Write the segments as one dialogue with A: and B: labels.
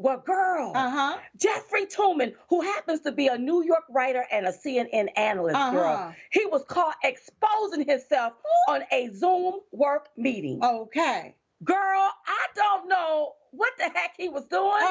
A: Well, girl, Jeffrey Toobin, who happens to be a New York writer and a CNN analyst, girl, he was caught exposing himself on a Zoom work meeting.
B: Okay.
A: Girl, I don't know what the heck he was doing,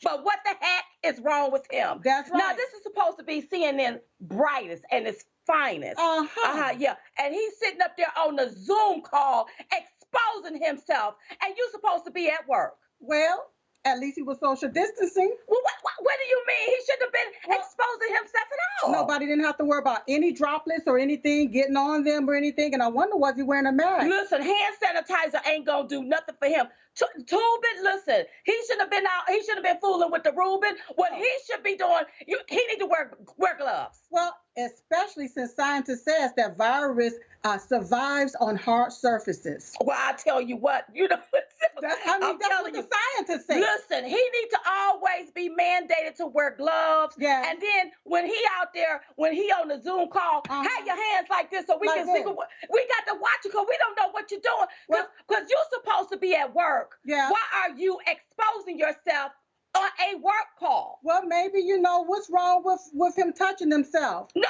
A: but what the heck is wrong with him?
B: That's right.
A: Now, this is supposed to be CNN brightest and its finest. Yeah. And he's sitting up there on the Zoom call exposing himself, and you're supposed to be at work.
B: Well, at least he was social distancing.
A: Well, what do you mean? He shouldn't have been exposing himself at all.
B: Nobody didn't have to worry about any droplets or anything getting on them or anything. And I wonder, was he wearing a mask?
A: Listen, hand sanitizer ain't gonna do nothing for him. Toobin, listen, he shouldn't have been out. He shouldn't have been fooling with the Reuben. What he should be doing, he need to wear gloves.
B: Well, especially since scientists says that virus survives on hard surfaces.
A: Well, I tell you what,
B: that's what the scientists say.
A: Listen, he needs to always be mandated to wear gloves.
B: Yeah.
A: And then when he out there, when he on the Zoom call, have your hands like this so we can see. We got to watch you because we don't know what you're doing. Because you're supposed to be at work.
B: Yeah.
A: Why are you exposing yourself on a work call?
B: Well, maybe what's wrong with him touching himself.
A: No,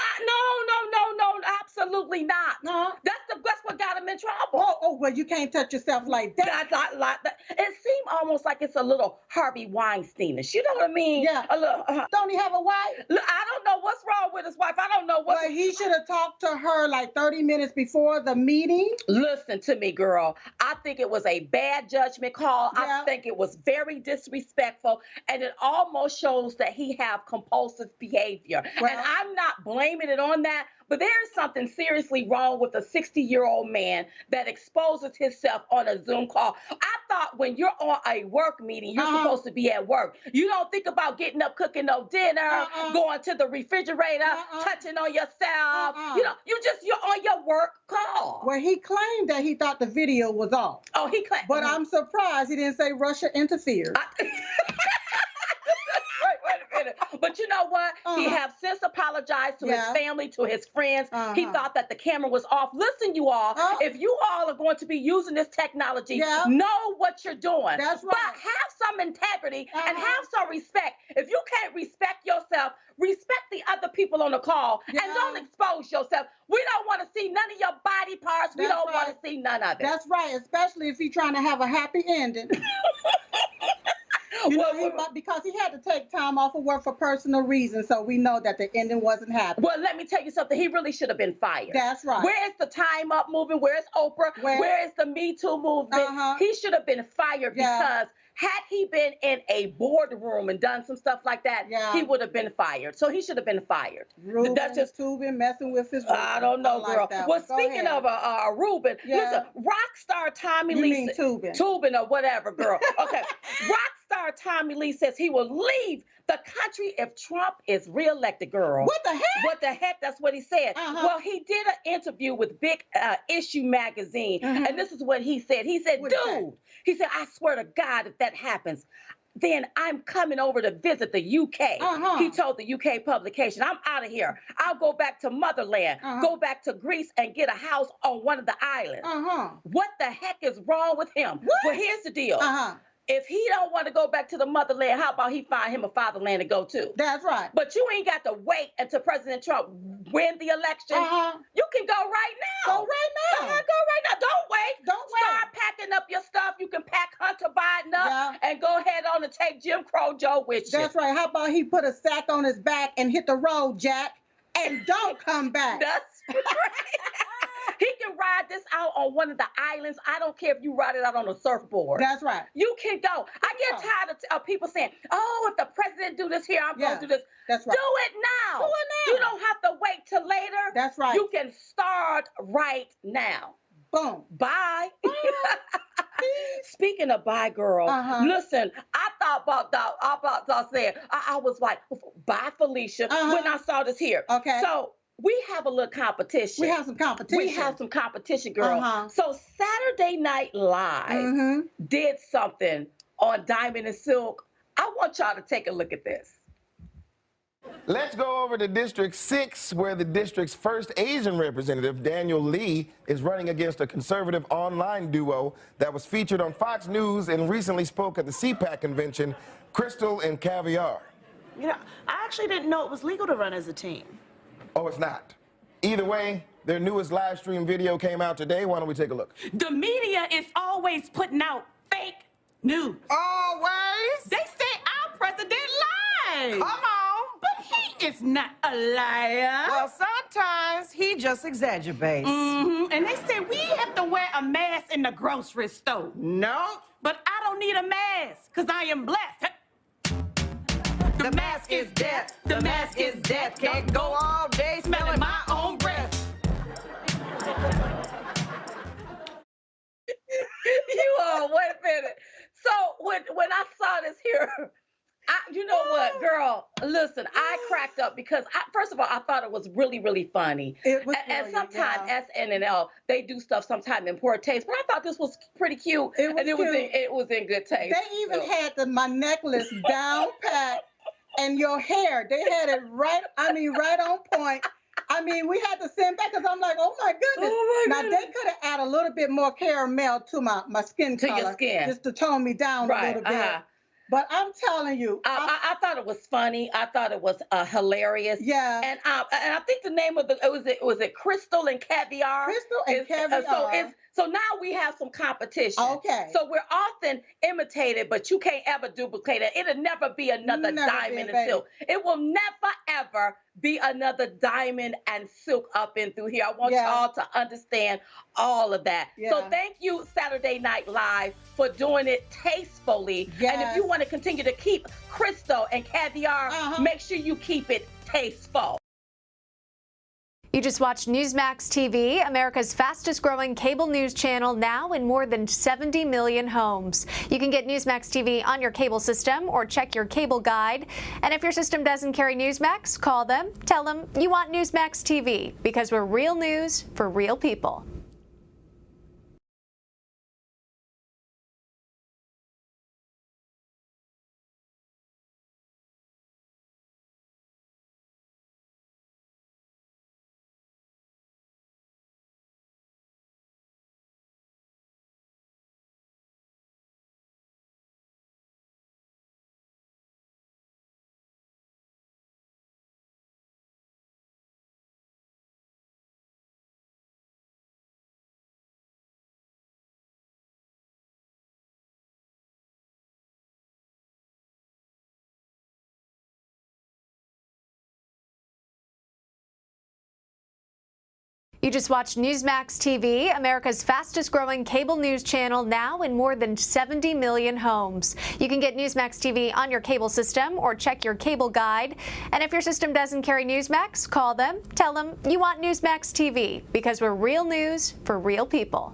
A: absolutely not. That's what got him in trouble.
B: Oh, well, you can't touch yourself like that.
A: That's not that. It seemed almost like it's a little Harvey Weinsteinish. You know what I mean?
B: Yeah.
A: A little.
B: Don't he have a wife?
A: I don't know what's wrong with his wife. I don't know what.
B: Well, he should have talked to her like 30 minutes before the meeting.
A: Listen to me, girl. I think it was a bad judgment call.
B: Yeah.
A: I think it was very disrespectful, and it almost shows that he have compulsive behavior.
B: Well,
A: and I'm not blaming it on that, but there is something seriously wrong with a 60-year-old man that exposes himself on a Zoom call. I thought when you're on a work meeting, you're supposed to be at work. You don't think about getting up, cooking no dinner, going to the refrigerator, touching on yourself. You're on your work call.
B: Well, he claimed that he thought the video was off.
A: Oh, he claimed.
B: But I'm surprised he didn't say Russia interfered.
A: Wait a minute. But you know what? He have since apologized to his family, to his friends. He thought that the camera was off. Listen, you all, if you all are going to be using this technology, know what you're doing.
B: That's right.
A: But have some integrity and have some respect. If you can't respect yourself, respect the other people on the call and don't expose yourself. We don't want to see none of your body parts. We don't want to see none of it.
B: That's right, especially if he's trying to have a happy ending. Because he had to take time off of work for personal reasons, so we know that the ending wasn't happy.
A: Well, let me tell you something. He really should have been fired.
B: That's right.
A: Where is the Time Up movement? Where is Oprah? Where is the Me Too movement? He should have been fired because had he been in a boardroom and done some stuff like that, he would have been fired. So he should have been fired.
B: That's just Toobin messing with his.
A: I don't know, girl. Well, speaking of Reuben, listen, rock star Tommy Lee.
B: You mean Toobin?
A: Toobin or whatever, girl. Okay, rock star Tommy Lee says he will leave the country if Trump is reelected, girl.
B: What the heck?
A: What the heck? That's what he said. Well, he did an interview with Big Issue magazine, and this is what he said. He said, dude, he said, I swear to God, if that happens, then I'm coming over to visit the UK. He told the UK publication, I'm out of here. I'll go back to motherland, go back to Greece and get a house on one of the islands. What the heck is wrong with him? Well, here's the deal. If he don't want to go back to the motherland, how about he find him a fatherland to go to?
B: That's right.
A: But you ain't got to wait until President Trump win the election. You can go right now.
B: Go right now.
A: Go right now. Don't wait.
B: Don't wait.
A: Start packing up your stuff. You can pack Hunter Biden up and go ahead on and take Jim Crow Joe with you.
B: That's right. How about he put a sack on his back and hit the road, Jack, and don't come back.
A: That's right. He can ride this out on one of the islands. I don't care if you ride it out on a surfboard.
B: That's right.
A: You can go. I get tired of people saying, oh, if the president do this here, I'm going to do this.
B: That's right.
A: Do it now.
B: Do it now.
A: You don't have to wait till later.
B: That's right.
A: You can start right now.
B: Boom.
A: Bye. Speaking of bye, girl, listen, I thought about that. I was like, bye, Felicia, when I saw this here.
B: Okay.
A: So we have a little competition.
B: We have some competition.
A: Girl. So Saturday Night Live did something on Diamond and Silk. I want y'all to take a look at this.
C: Let's go over to District 6, where the district's first Asian representative, Daniel Lee, is running against a conservative online duo that was featured on Fox News and recently spoke at the CPAC convention, Crystal and Caviar.
D: You know, I actually didn't know it was legal to run as a team.
C: Oh, it's not. Either way, their newest live stream video came out today. Why don't we take a look?
E: The media is always putting out fake news.
F: Always?
E: They say our president lies.
F: Come on.
E: But he is not a liar.
F: Well, sometimes he just exaggerates.
E: And they say we have to wear a mask in the grocery store.
F: No.
E: But I don't need a mask, because I am blessed.
F: The mask is death. The mask is death. Can't go all day smelling my own breath.
A: You all, wait a minute. So when I saw this here, you know what, girl? Listen, I cracked up because first of all, I thought it was really, really funny.
B: It was
A: and
B: brilliant,
A: sometimes
B: yeah.
A: SNL, they do stuff sometimes in poor taste, but I thought this was pretty cute.
B: It was
A: and it was in good taste.
B: They even had my necklace down pat and your hair. They had it right on point. We had to send back because I'm like, oh my goodness.
A: Oh my
B: now
A: goodness.
B: they could have added a little bit more caramel to my skin
A: To
B: color.
A: your skin.
B: Just to tone me down a little bit. But I'm telling you,
A: I thought it was funny. I thought it was hilarious.
B: Yeah.
A: And I think the name of was it Crystal and Caviar?
B: Crystal and Caviar.
A: So now we have some competition.
B: Okay.
A: So we're often imitated, but you can't ever duplicate it. It'll never be another
B: Never
A: diamond
B: be,
A: and silk. It will never ever be another diamond and silk up in through here. I want y'all to understand all of that.
B: Yeah.
A: So thank you, Saturday Night Live, for doing it tastefully.
B: Yes.
A: And if you want to continue to keep Crystal and Caviar, make sure you keep it tasteful.
G: You just watched Newsmax TV, America's fastest growing cable news channel, now in more than 70 million homes. You can get Newsmax TV on your cable system or check your cable guide. And if your system doesn't carry Newsmax, call them, tell them you want Newsmax TV, because we're real news for real people. You just watched Newsmax TV, America's fastest growing cable news channel, now in more than 70 million homes. You can get Newsmax TV on your cable system or check your cable guide. And if your system doesn't carry Newsmax, call them, tell them you want Newsmax TV, because we're real news for real people.